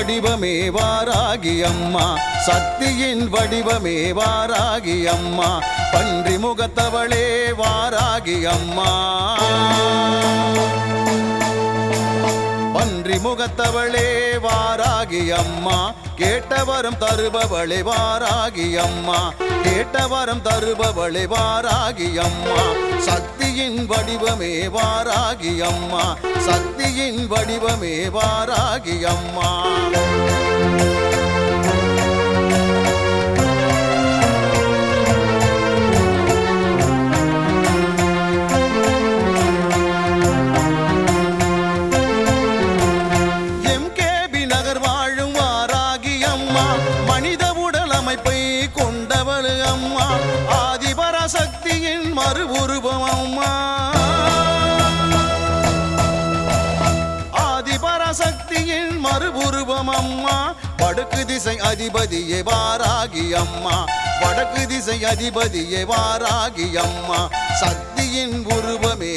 வடிவமே வாராகி அம்மா, சக்தியின் வடிவமே வாராகி அம்மா, பன்றி முகத்தவளே வாராகி அம்மா, பன்றி முகத்தவளே வாராகி அம்மா, கேட்டவரம் தருபவளே வாராகி அம்மா, கேட்டவரம் தருபவளே வாராகி அம்மா, சக்தியின் வடிவமே வாராகி அம்மா, சக்தியின் வடிவமே வாராகி அம்மா. மனித உடல் அமைப்பை கொண்டவள் அம்மா, ஆதிபராசக்தியின் மறு உருவம் அம்மா, ஆதிபராசக்தியின் மறு உருவம் அம்மா, வடக்கு திசை அதிபதியே வாராகி அம்மா, வடக்கு திசை அதிபதியே வாராகி அம்மா, சக்தியின் உருவமே